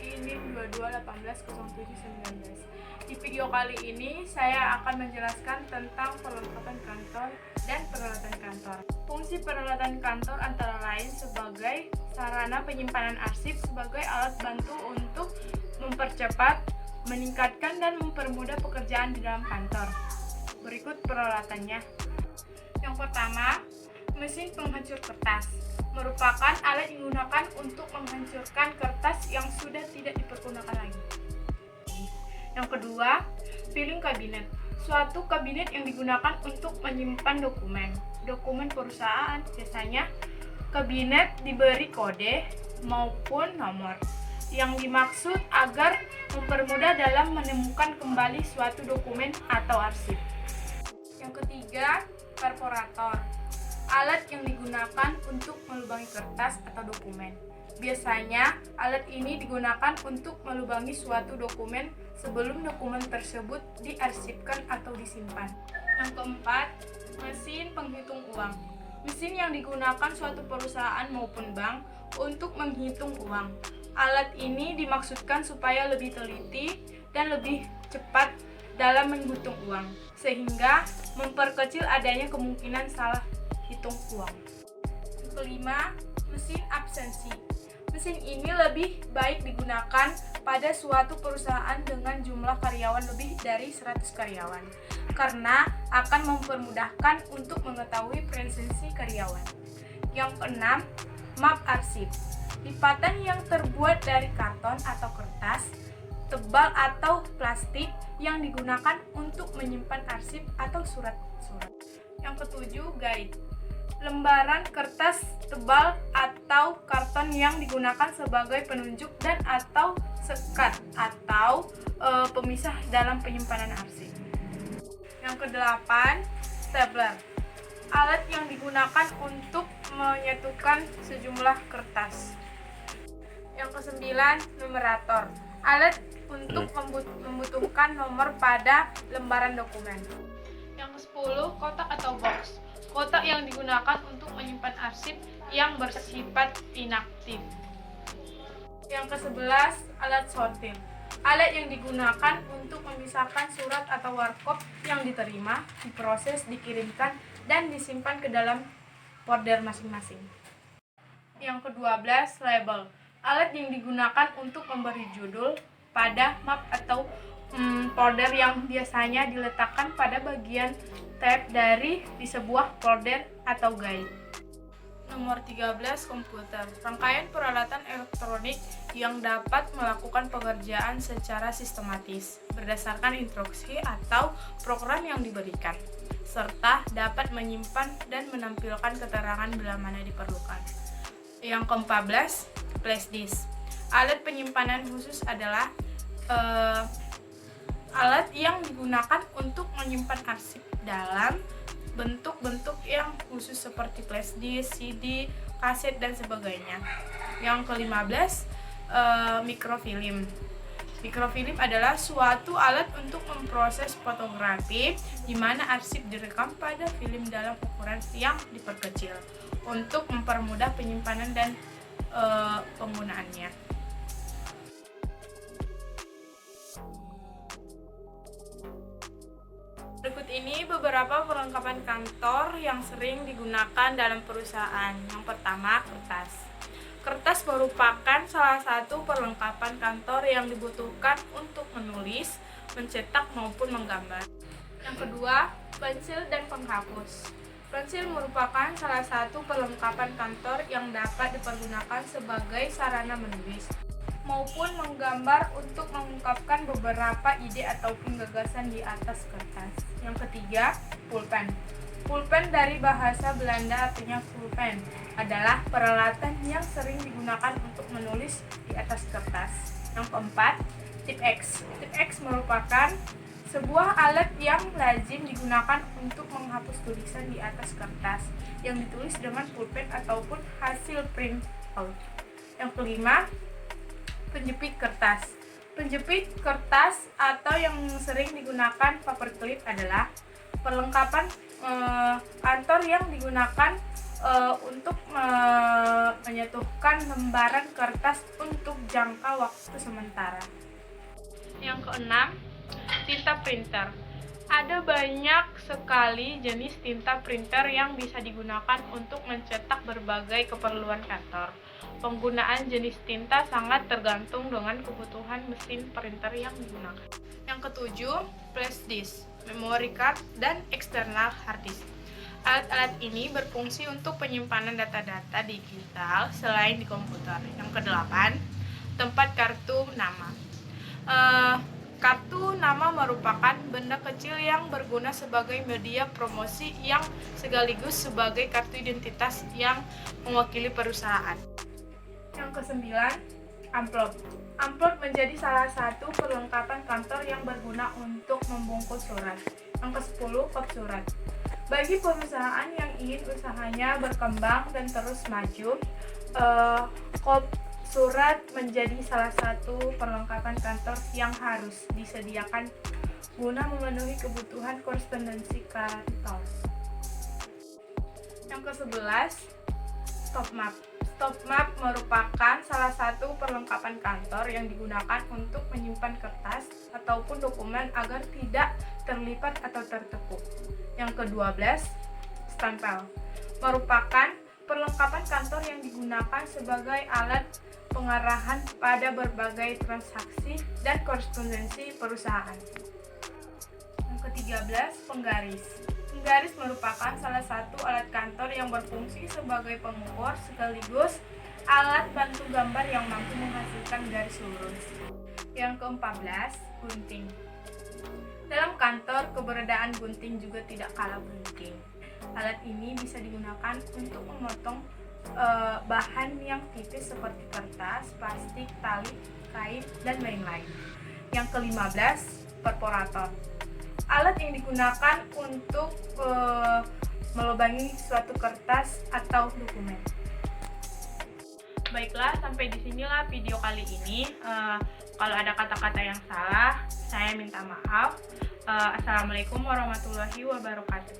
INDIN 22180719. Di video kali ini saya akan menjelaskan tentang perlengkapan kantor dan peralatan kantor. Fungsi peralatan kantor antara lain sebagai sarana penyimpanan arsip, sebagai alat bantu untuk mempercepat, meningkatkan, dan mempermudah pekerjaan di dalam kantor. Berikut peralatannya. Yang pertama, mesin penghancur kertas merupakan alat yang digunakan untuk menghancurkan kertas yang sudah tidak dipergunakan lagi. Yang kedua, filing kabinet, suatu kabinet yang digunakan untuk menyimpan dokumen perusahaan. Biasanya kabinet diberi kode maupun nomor yang dimaksud agar mempermudah dalam menemukan kembali suatu dokumen atau arsip. Yang ketiga, perforator, alat yang digunakan untuk melubangi kertas atau dokumen. Biasanya, alat ini digunakan untuk melubangi suatu dokumen sebelum dokumen tersebut diarsipkan atau disimpan. Yang keempat, mesin penghitung uang, mesin yang digunakan suatu perusahaan maupun bank untuk menghitung uang. Alat ini dimaksudkan supaya lebih teliti dan lebih cepat dalam menghitung uang, sehingga memperkecil adanya kemungkinan salah hitung uang. Yang kelima, mesin absensi. Mesin ini lebih baik digunakan pada suatu perusahaan dengan jumlah karyawan lebih dari 100 karyawan, karena akan mempermudahkan untuk mengetahui presensi karyawan. Yang keenam, map arsip. Lipatan yang terbuat dari karton atau kertas tebal atau plastik yang digunakan untuk menyimpan arsip atau surat-surat. Yang ketujuh, guide. Lembaran kertas tebal atau karton yang digunakan sebagai penunjuk dan atau sekat atau pemisah dalam penyimpanan arsip. Yang kedelapan, stapler, alat yang digunakan untuk menyatukan sejumlah kertas. Yang kesembilan, numerator, alat untuk membutuhkan nomor pada lembaran dokumen. Yang kesepuluh, kotak atau box, kotak yang digunakan untuk menyimpan arsip yang bersifat inaktif. Yang ke-11, alat sortir, alat yang digunakan untuk memisahkan surat atau warkop yang diterima, diproses, dikirimkan, dan disimpan ke dalam folder masing-masing. Yang ke-12, label, alat yang digunakan untuk memberi judul pada map atau folder yang biasanya diletakkan pada bagian tab di sebuah folder atau guide. Nomor 13, komputer, rangkaian peralatan elektronik yang dapat melakukan pekerjaan secara sistematis berdasarkan instruksi atau program yang diberikan, serta dapat menyimpan dan menampilkan keterangan bila mana diperlukan. Yang ke-14, flash disk, alat penyimpanan khusus adalah alat yang digunakan untuk menyimpan arsip dalam bentuk-bentuk yang khusus seperti flash disk, CD, kaset, dan sebagainya. Yang ke-15, mikrofilm. Mikrofilm adalah suatu alat untuk memproses fotografi di mana arsip direkam pada film dalam ukuran yang diperkecil untuk mempermudah penyimpanan dan penggunaannya. Berikut ini beberapa perlengkapan kantor yang sering digunakan dalam perusahaan. Yang pertama, kertas. Kertas merupakan salah satu perlengkapan kantor yang dibutuhkan untuk menulis, mencetak, maupun menggambar. Yang kedua, pensil dan penghapus. Pensil merupakan salah satu perlengkapan kantor yang dapat dipergunakan sebagai sarana menulis maupun menggambar untuk mengungkapkan beberapa ide ataupun gagasan di atas kertas. Yang ketiga, pulpen. Pulpen dari bahasa Belanda artinya pulpen adalah peralatan yang sering digunakan untuk menulis di atas kertas. Yang keempat, tip X. Tip X merupakan sebuah alat yang lazim digunakan untuk menghapus tulisan di atas kertas yang ditulis dengan pulpen ataupun hasil print out. Yang kelima, penjepit kertas. Penjepit kertas atau yang sering digunakan paperclip adalah perlengkapan kantor yang digunakan untuk menyatukan lembaran kertas untuk jangka waktu sementara. Yang keenam, tinta printer. Ada banyak sekali jenis tinta printer yang bisa digunakan untuk mencetak berbagai keperluan kantor. Penggunaan jenis tinta sangat tergantung dengan kebutuhan mesin printer yang digunakan. Yang ketujuh, flash disk, memory card, dan external hard disk. Alat-alat ini berfungsi untuk penyimpanan data-data digital selain di komputer. Yang kedelapan, tempat kartu nama. Kartu nama merupakan benda kecil yang berguna sebagai media promosi yang sekaligus sebagai kartu identitas yang mewakili perusahaan. Yang kesembilan, amplop. Amplop menjadi salah satu perlengkapan kantor yang berguna untuk membungkus surat. Yang ke-10, kop surat. Bagi perusahaan yang ingin usahanya berkembang dan terus maju, kop surat menjadi salah satu perlengkapan kantor yang harus disediakan guna memenuhi kebutuhan korespondensi kantor. Yang ke-11, stop map. Stop map merupakan salah satu perlengkapan kantor yang digunakan untuk menyimpan kertas ataupun dokumen agar tidak terlipat atau tertepuk. Yang ke-12, stempel. Merupakan perlengkapan kantor yang digunakan sebagai alat pengarahan pada berbagai transaksi dan korespondensi perusahaan. Yang ke-13, penggaris. Penggaris merupakan salah satu alat kantor yang berfungsi sebagai pengukur sekaligus alat bantu gambar yang mampu menghasilkan garis lurus. Yang ke-14, gunting. Dalam kantor, keberadaan gunting juga tidak kalah penting. Alat ini bisa digunakan untuk memotong bahan yang tipis seperti kertas, plastik, tali, kain, dan lain-lain. Yang ke-15, perforator. Alat yang digunakan untuk melubangi suatu kertas atau dokumen. Baiklah, sampai di sinilah video kali ini. Kalau ada kata-kata yang salah, saya minta maaf. Assalamualaikum warahmatullahi wabarakatuh.